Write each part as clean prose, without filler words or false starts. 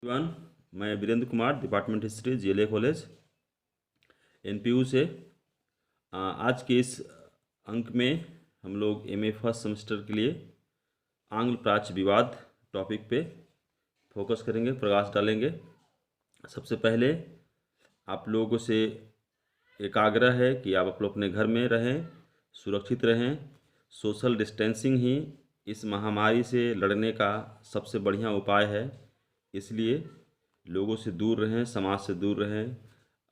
Everyone, मैं Virendra Kumar, department history, GLA college, NPU से। आज के इस अंक में हम लोग एमए फर्स्ट सेमेस्टर के लिए आंग्ल प्राच्य विवाद टॉपिक पे फोकस करेंगे, प्रकाश डालेंगे। सबसे पहले आप लोगों से एक आग्रह है कि आप लोग अपने घर में रहें, सुरक्षित रहें। सोशल डिस्टेंसिंग ही इस महामारी से लड़ने का सबसे बढ़िया उपाय है। इसलिए लोगों से दूर रहें, समाज से दूर रहें,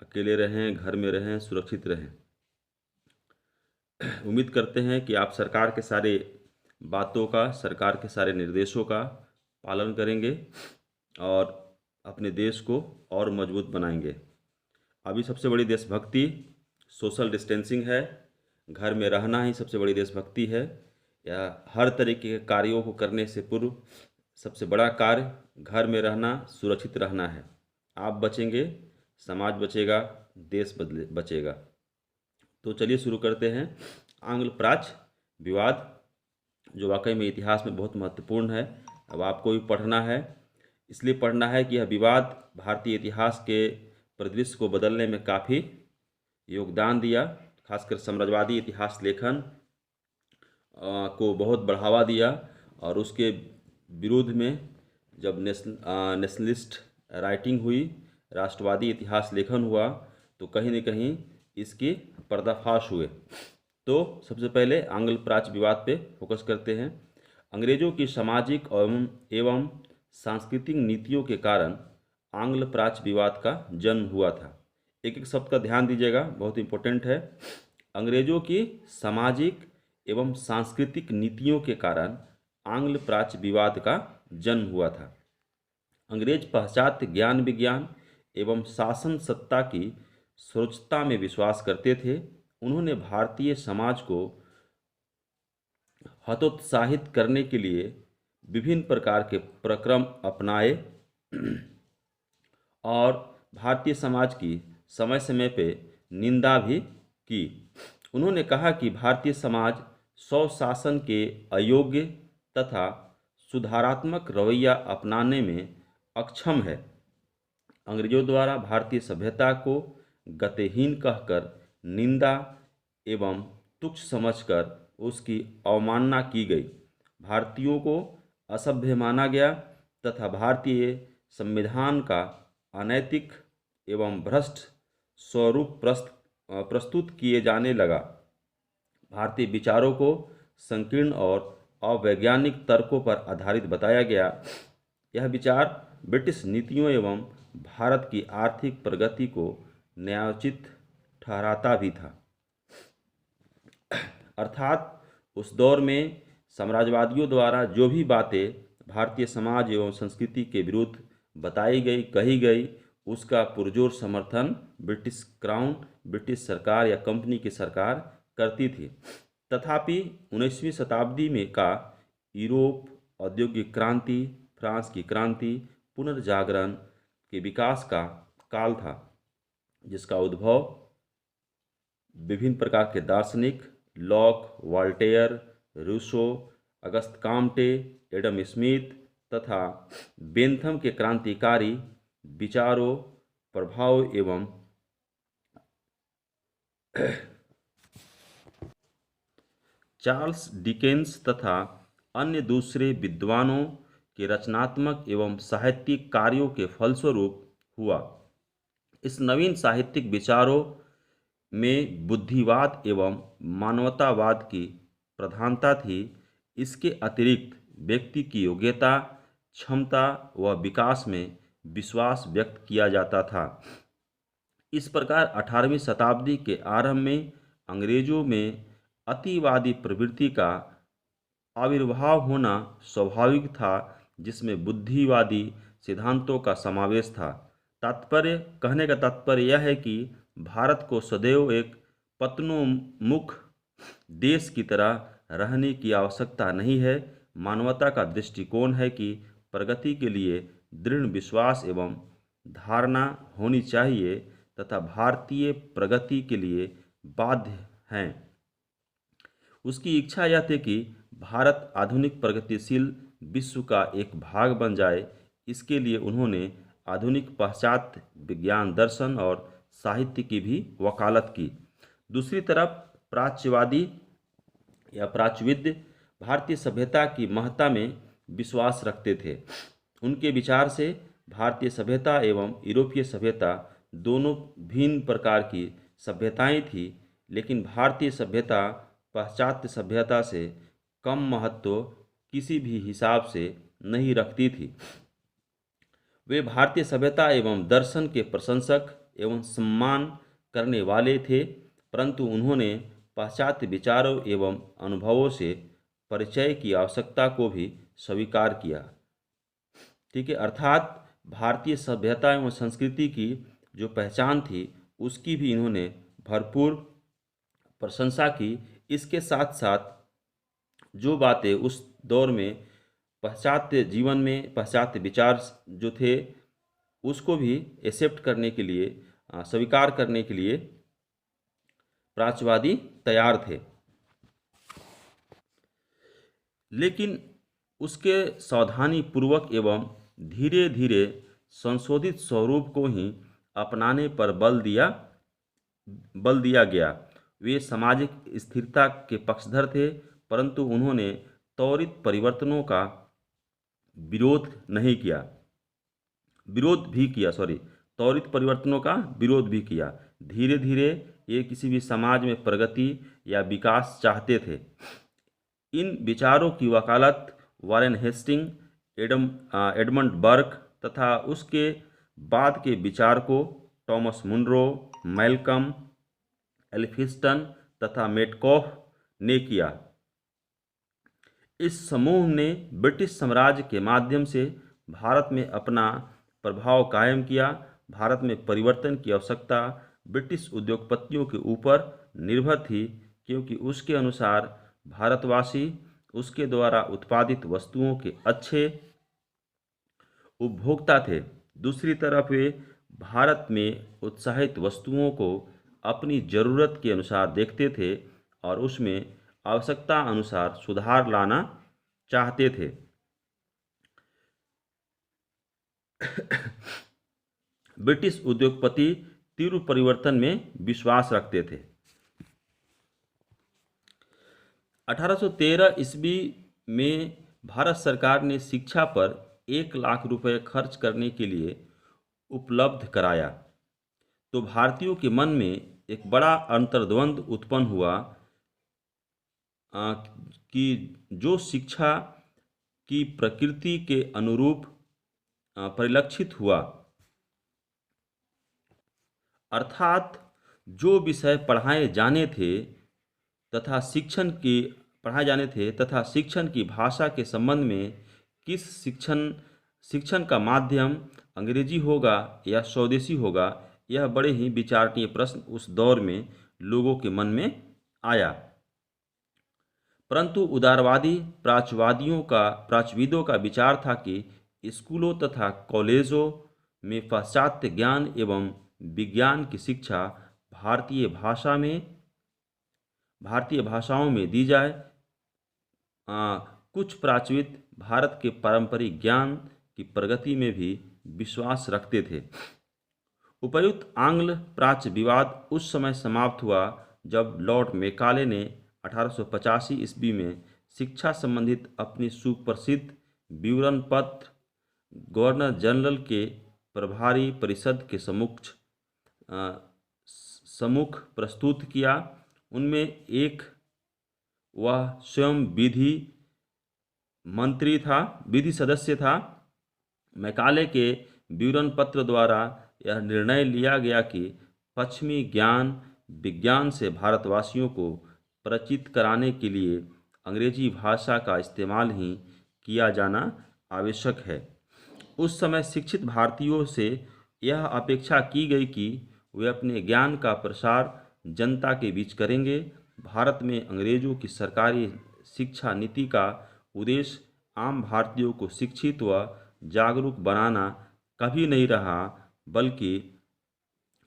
अकेले रहें, घर में रहें, सुरक्षित रहें। उम्मीद करते हैं कि आप सरकार के सारे बातों का, सरकार के सारे निर्देशों का पालन करेंगे और अपने देश को और मजबूत बनाएंगे। अभी सबसे बड़ी देशभक्ति सोशल डिस्टेंसिंग है। घर में रहना ही सबसे बड़ी देशभक्ति है। या हर तरीके के कार्यों को करने से पूर्व सबसे बड़ा कार्य घर में रहना, सुरक्षित रहना है। आप बचेंगे, समाज बचेगा, देश बचेगा। तो चलिए शुरू करते हैं। आंग्ल प्राच्य विवाद, जो वाकई में इतिहास में बहुत महत्वपूर्ण है। अब आपको भी पढ़ना है, इसलिए पढ़ना है कि यह विवाद भारतीय इतिहास के परिदृश्य को बदलने में काफ़ी योगदान दिया। खासकर साम्राज्यवादी इतिहास लेखन को बहुत बढ़ावा दिया और उसके विरोध में जब नेशनलिस्ट राइटिंग हुई, राष्ट्रवादी इतिहास लेखन हुआ, तो कहीं न कहीं इसकी पर्दाफाश हुए। तो सबसे पहले आंग्ल प्राच्य विवाद पे फोकस करते हैं। अंग्रेज़ों की सामाजिक एवं सांस्कृतिक नीतियों के कारण आंग्ल प्राच्य विवाद का जन्म हुआ था। एक एक शब्द का ध्यान दीजिएगा, बहुत इंपॉर्टेंट है। अंग्रेज़ों की सामाजिक एवं सांस्कृतिक नीतियों के कारण आंग्ल प्राच्य विवाद का जन्म हुआ था। अंग्रेज पाश्चात्य ज्ञान विज्ञान एवं शासन सत्ता की सर्वोच्चता में विश्वास करते थे। उन्होंने भारतीय समाज को हतोत्साहित करने के लिए विभिन्न प्रकार के प्रक्रम अपनाए और भारतीय समाज की समय समय पे निंदा भी की। उन्होंने कहा कि भारतीय समाज स्वशासन के अयोग्य तथा सुधारात्मक रवैया अपनाने में अक्षम है। अंग्रेजों द्वारा भारतीय सभ्यता को गतिहीन कहकर निंदा एवं तुच्छ समझकर उसकी अवमानना की गई। भारतीयों को असभ्य माना गया तथा भारतीय संविधान का अनैतिक एवं भ्रष्ट स्वरूप प्रस्तुत किए जाने लगा। भारतीय विचारों को संकीर्ण और अवैज्ञानिक तर्कों पर आधारित बताया गया। यह विचार ब्रिटिश नीतियों एवं भारत की आर्थिक प्रगति को न्यायोचित ठहराता भी था। अर्थात उस दौर में साम्राज्यवादियों द्वारा जो भी बातें भारतीय समाज एवं संस्कृति के विरुद्ध बताई गई, कही गई, उसका पुरजोर समर्थन ब्रिटिश क्राउन, ब्रिटिश सरकार या कंपनी की सरकार करती थी। तथापि 19वीं शताब्दी में का यूरोप, औद्योगिक क्रांति, फ्रांस की क्रांति, पुनर्जागरण के विकास का काल था, जिसका उद्भव विभिन्न प्रकार के दार्शनिक Locke, Voltaire, Rousseau, Auguste Comte, Adam Smith तथा बेंथम के क्रांतिकारी विचारों, प्रभाव एवं चार्ल्स डिकेंस तथा अन्य दूसरे विद्वानों के रचनात्मक एवं साहित्यिक कार्यों के फलस्वरूप हुआ। इस नवीन साहित्यिक विचारों में बुद्धिवाद एवं मानवतावाद की प्रधानता थी। इसके अतिरिक्त व्यक्ति की योग्यता, क्षमता व विकास में विश्वास व्यक्त किया जाता था। इस प्रकार 18वीं शताब्दी के आरंभ में अंग्रेजों में अतिवादी प्रवृत्ति का आविर्भाव होना स्वाभाविक था, जिसमें बुद्धिवादी सिद्धांतों का समावेश था। कहने का तात्पर्य यह है कि भारत को सदैव एक पतनोन्मुख देश की तरह रहने की आवश्यकता नहीं है। मानवता का दृष्टिकोण है कि प्रगति के लिए दृढ़ विश्वास एवं धारणा होनी चाहिए तथा भारतीय प्रगति के लिए बाध्य हैं। उसकी इच्छा यह थी कि भारत आधुनिक प्रगतिशील विश्व का एक भाग बन जाए इसके लिए उन्होंने आधुनिक पाश्चात्य विज्ञान, दर्शन और साहित्य की भी वकालत की। दूसरी तरफ प्राच्यवादी या प्राच्यविद भारतीय सभ्यता की महत्ता में विश्वास रखते थे। उनके विचार से भारतीय सभ्यता एवं यूरोपीय सभ्यता दोनों भिन्न प्रकार की सभ्यताएं थी, लेकिन भारतीय सभ्यता पाश्चात्य सभ्यता से कम महत्व किसी भी हिसाब से नहीं रखती थी। वे भारतीय सभ्यता एवं दर्शन के प्रशंसक एवं सम्मान करने वाले थे, परंतु उन्होंने पाश्चात्य विचारों एवं अनुभवों से परिचय की आवश्यकता को भी स्वीकार किया। ठीक है, अर्थात भारतीय सभ्यता एवं संस्कृति की जो पहचान थी उसकी भी इन्होंने भरपूर प्रशंसा की। इसके साथ साथ जो बातें उस दौर में पाश्चात्य जीवन में पाश्चात्य विचार जो थे उसको भी एक्सेप्ट करने के लिए, स्वीकार करने के लिए प्राच्यवादी तैयार थे, लेकिन उसके सावधानी पूर्वक एवं धीरे धीरे संशोधित स्वरूप को ही अपनाने पर बल दिया गया। वे सामाजिक स्थिरता के पक्षधर थे, परंतु उन्होंने त्वरित परिवर्तनों का विरोध नहीं किया, त्वरित परिवर्तनों का विरोध भी किया। धीरे धीरे ये किसी भी समाज में प्रगति या विकास चाहते थे। इन विचारों की वकालत वारेन हेस्टिंग, एडमंड बर्क तथा उसके बाद के विचारकों टॉमस मुनरो, मैल्कम, एल्फिंस्टन तथा मेटकॉफ ने किया। इस समूह ने ब्रिटिश साम्राज्य के माध्यम से भारत में अपना प्रभाव कायम किया। भारत में परिवर्तन की आवश्यकता ब्रिटिश उद्योगपतियों के ऊपर निर्भर थी, क्योंकि उसके अनुसार भारतवासी उसके द्वारा उत्पादित वस्तुओं के अच्छे उपभोक्ता थे। दूसरी तरफ वे भारत में उत्साहित वस्तुओं को अपनी ज़रूरत के अनुसार देखते थे और उसमें आवश्यकता अनुसार सुधार लाना चाहते थे। ब्रिटिश उद्योगपति तीव्र परिवर्तन में विश्वास रखते थे। 1813 ईस्वी में भारत सरकार ने शिक्षा पर 1 लाख रुपए खर्च करने के लिए उपलब्ध कराया, तो भारतीयों के मन में एक बड़ा अंतर्द्वंद उत्पन्न हुआ कि जो शिक्षा की प्रकृति के अनुरूप परिलक्षित हुआ, अर्थात जो विषय पढ़ाए जाने थे तथा शिक्षण की भाषा के संबंध में किस शिक्षण का माध्यम अंग्रेजी होगा या स्वदेशी होगा, यह बड़े ही विचारणीय प्रश्न उस दौर में लोगों के मन में आया। परंतु उदारवादी प्राच्यविदों का विचार था कि स्कूलों तथा कॉलेजों में पाश्चात्य ज्ञान एवं विज्ञान की शिक्षा भारतीय भाषाओं में दी जाए। कुछ प्राच्यविद भारत के पारंपरिक ज्ञान की प्रगति में भी विश्वास रखते थे। उपर्युक्त आंग्ल प्राच्य विवाद उस समय समाप्त हुआ जब लॉर्ड मेकाले ने 1885 ईस्वी में शिक्षा संबंधित अपनी सुप्रसिद्ध विवरण पत्र गवर्नर जनरल के प्रभारी परिषद के सम्मुख प्रस्तुत किया। उनमें एक वह स्वयं विधि सदस्य था। मैकाले के विवरण पत्र द्वारा यह निर्णय लिया गया कि पश्चिमी ज्ञान विज्ञान से भारतवासियों को परिचित कराने के लिए अंग्रेजी भाषा का इस्तेमाल ही किया जाना आवश्यक है। उस समय शिक्षित भारतीयों से यह अपेक्षा की गई कि वे अपने ज्ञान का प्रसार जनता के बीच करेंगे। भारत में अंग्रेजों की सरकारी शिक्षा नीति का उद्देश्य आम भारतीयों को शिक्षित व जागरूक बनाना कभी नहीं रहा, बल्कि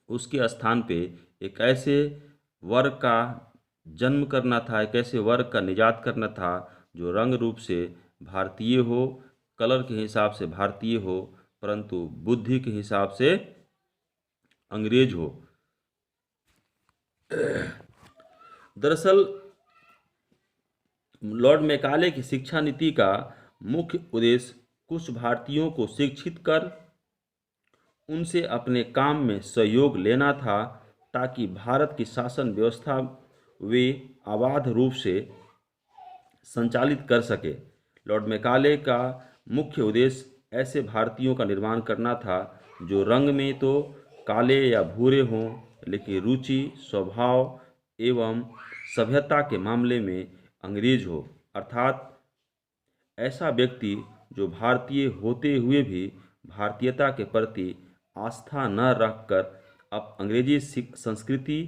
उसके स्थान पे एक ऐसे वर्ग का जन्म करना था, एक ऐसे वर्ग का निजात करना था जो रंग रूप से भारतीय हो, कलर के हिसाब से भारतीय हो परंतु बुद्धि के हिसाब से अंग्रेज हो। दरअसल लॉर्ड मैकाले की शिक्षा नीति का मुख्य उद्देश्य कुछ भारतीयों को शिक्षित कर उनसे अपने काम में सहयोग लेना था, ताकि भारत की शासन व्यवस्था वे अबाध रूप से संचालित कर सके। लॉर्ड मैकाले का मुख्य उद्देश्य ऐसे भारतीयों का निर्माण करना था जो रंग में तो काले या भूरे हों, लेकिन रुचि, स्वभाव एवं सभ्यता के मामले में अंग्रेज हो, अर्थात ऐसा व्यक्ति जो भारतीय होते हुए भी भारतीयता के प्रति आस्था न रखकर अब अंग्रेजी संस्कृति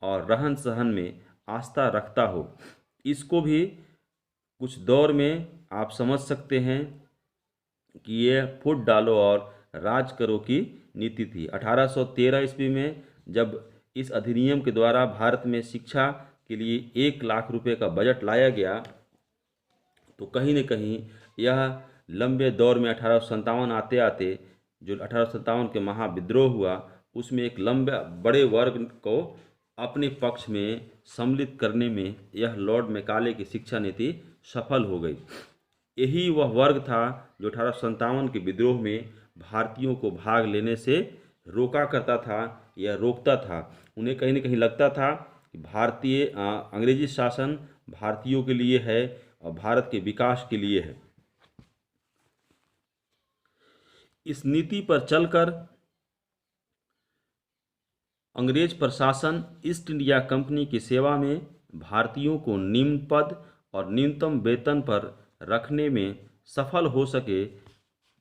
और रहन सहन में आस्था रखता हो। इसको भी कुछ दौर में आप समझ सकते हैं कि यह फुट डालो और राज करो की नीति थी। 1813 ईस्वी में जब इस अधिनियम के द्वारा भारत में शिक्षा के लिए 1 लाख रुपए का बजट लाया गया, तो कहीं न कहीं यह लंबे दौर में 1857 आते आते जो 1857 के महाविद्रोह हुआ, उसमें एक लंबे बड़े वर्ग को अपने पक्ष में सम्मिलित करने में यह लॉर्ड मैकाले की शिक्षा नीति सफल हो गई। यही वह वर्ग था जो 1857 के विद्रोह में भारतीयों को भाग लेने से रोका करता था या रोकता था। उन्हें कहीं न कहीं लगता था कि अंग्रेजी शासन भारतीयों के लिए है और भारत के विकास के लिए है। इस नीति पर चलकर अंग्रेज प्रशासन ईस्ट इंडिया कंपनी की सेवा में भारतीयों को निम्न पद और न्यूनतम वेतन पर रखने में सफल हो सके।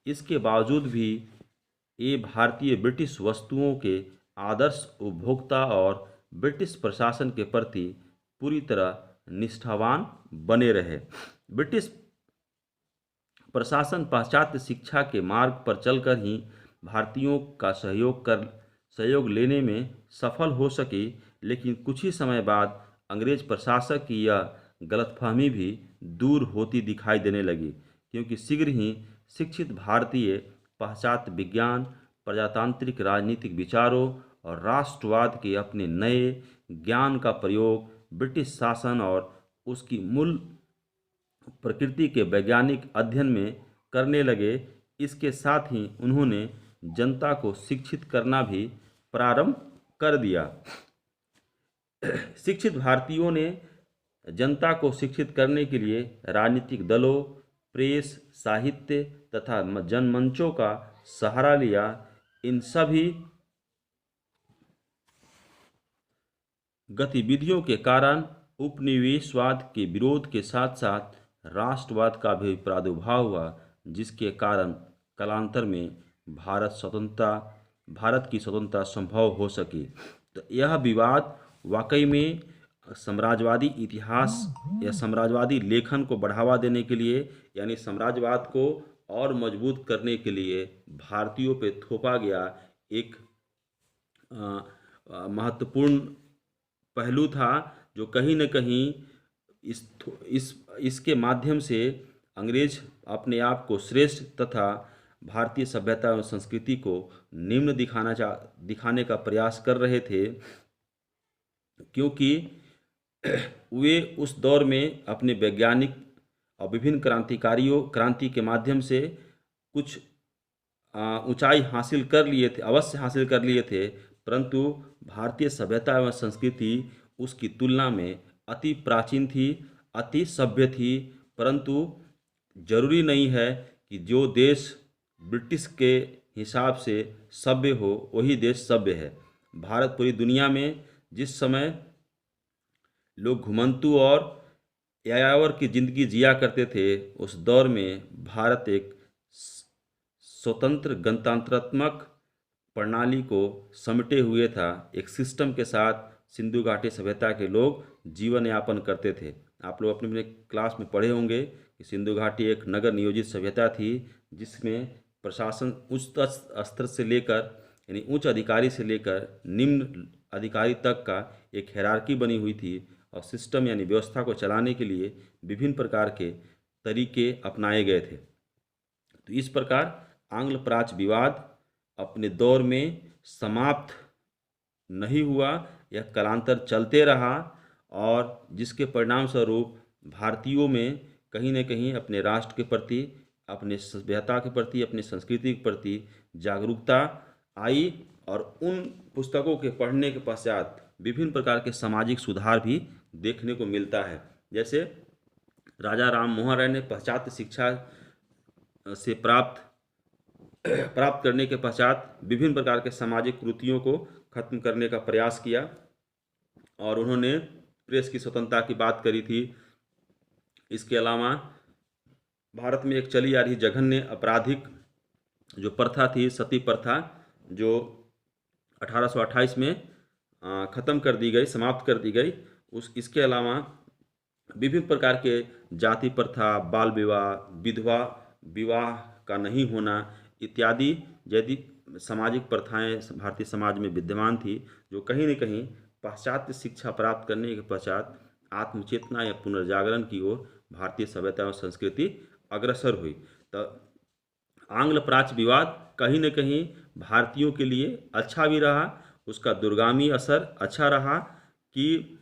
इसके बावजूद भी ये भारतीय ब्रिटिश वस्तुओं के आदर्श उपभोक्ता और ब्रिटिश प्रशासन के प्रति पूरी तरह निष्ठावान बने रहे। ब्रिटिश प्रशासन पाश्चात्य शिक्षा के मार्ग पर चलकर ही भारतीयों का सहयोग लेने में सफल हो सकी, लेकिन कुछ ही समय बाद अंग्रेज प्रशासक की यह गलतफहमी भी दूर होती दिखाई देने लगी, क्योंकि शीघ्र ही शिक्षित भारतीय पाश्चात्य विज्ञान, प्रजातांत्रिक राजनीतिक विचारों और राष्ट्रवाद के अपने नए ज्ञान का प्रयोग ब्रिटिश शासन और उसकी मूल प्रकृति के वैज्ञानिक अध्ययन में करने लगे। इसके साथ ही उन्होंने जनता को शिक्षित करना भी प्रारंभ कर दिया। शिक्षित भारतीयों ने जनता को शिक्षित करने के लिए राजनीतिक दलों, प्रेस, साहित्य तथा जनमंचों का सहारा लिया। इन सभी गतिविधियों के कारण उपनिवेशवाद के विरोध के साथ साथ राष्ट्रवाद का भी प्रादुर्भाव हुआ, जिसके कारण कालांतर में भारत की स्वतंत्रता संभव हो सकी। तो यह विवाद वाकई में साम्राज्यवादी इतिहास या साम्राज्यवादी लेखन को बढ़ावा देने के लिए, यानी साम्राज्यवाद को और मजबूत करने के लिए भारतीयों पे थोपा गया एक महत्वपूर्ण पहलू था, जो कहीं न कहीं इसके माध्यम से अंग्रेज अपने आप को श्रेष्ठ तथा भारतीय सभ्यता और संस्कृति को निम्न दिखाने का प्रयास कर रहे थे, क्योंकि वे उस दौर में अपने वैज्ञानिक और विभिन्न क्रांति के माध्यम से कुछ ऊंचाई हासिल कर लिए थे, अवश्य हासिल कर लिए थे, परंतु भारतीय सभ्यता एवं संस्कृति उसकी तुलना में अति प्राचीन थी, अति सभ्य थी। परंतु जरूरी नहीं है कि जो देश ब्रिटिश के हिसाब से सभ्य हो वही देश सभ्य है। भारत पूरी दुनिया में जिस समय लोग घुमंतू और यायावर की जिंदगी जिया करते थे, उस दौर में भारत एक स्वतंत्र गणतंत्रात्मक प्रणाली को समेटे हुए था। एक सिस्टम के साथ सिंधु घाटी सभ्यता के लोग जीवन यापन करते थे। आप लोग अपने क्लास में पढ़े होंगे कि सिंधु घाटी एक नगर नियोजित सभ्यता थी, जिसमें प्रशासन उच्च स्तर से लेकर, यानी उच्च अधिकारी से लेकर निम्न अधिकारी तक का एक हायरार्की बनी हुई थी, और सिस्टम यानी व्यवस्था को चलाने के लिए विभिन्न प्रकार के तरीके अपनाए गए थे। तो इस प्रकार आंग्ल प्राच्य विवाद अपने दौर में समाप्त नहीं हुआ, यह कालांतर चलते रहा और जिसके परिणाम स्वरूप भारतीयों में कहीं न कहीं अपने राष्ट्र के प्रति, अपने सभ्यता के प्रति, अपनी संस्कृति के प्रति जागरूकता आई और उन पुस्तकों के पढ़ने के पश्चात विभिन्न प्रकार के सामाजिक सुधार भी देखने को मिलता है। जैसे राजा राम मोहन राय ने पाश्चात्य शिक्षा से प्राप्त करने के पश्चात विभिन्न प्रकार के सामाजिक कुरीतियों को खत्म करने का प्रयास किया और उन्होंने प्रेस की स्वतंत्रता की बात करी थी। इसके अलावा भारत में एक चली आ रही जघन्य आपराधिक जो प्रथा थी, सती प्रथा, जो 1828 में ख़त्म कर दी गई, समाप्त कर दी गई। इसके अलावा विभिन्न प्रकार के जाति प्रथा, बाल विवाह, विधवा विवाह का नहीं होना इत्यादि यदि सामाजिक प्रथाएं भारतीय समाज में विद्यमान थी, जो कहीं न कहीं पाश्चात्य शिक्षा प्राप्त करने के पश्चात आत्मचेतना या पुनर्जागरण की ओर भारतीय सभ्यता और संस्कृति अग्रसर हुई। तो आंग्ल प्राच्य विवाद कहीं न कहीं भारतीयों के लिए अच्छा भी रहा, उसका दूरगामी असर अच्छा रहा कि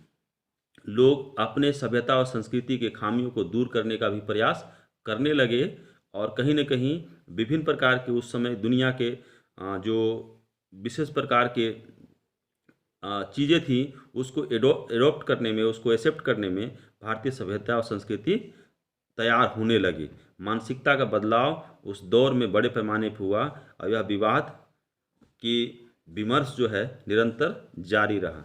लोग अपने सभ्यता और संस्कृति के खामियों को दूर करने का भी प्रयास करने लगे और कहीं न कहीं विभिन्न प्रकार के उस समय दुनिया के जो विशेष प्रकार के चीज़ें थी उसको एडोप्ट करने में, उसको एक्सेप्ट करने में भारतीय सभ्यता और संस्कृति तैयार होने लगी। मानसिकता का बदलाव उस दौर में बड़े पैमाने पर हुआ और यह विवाद की विमर्श जो है निरंतर जारी रहा।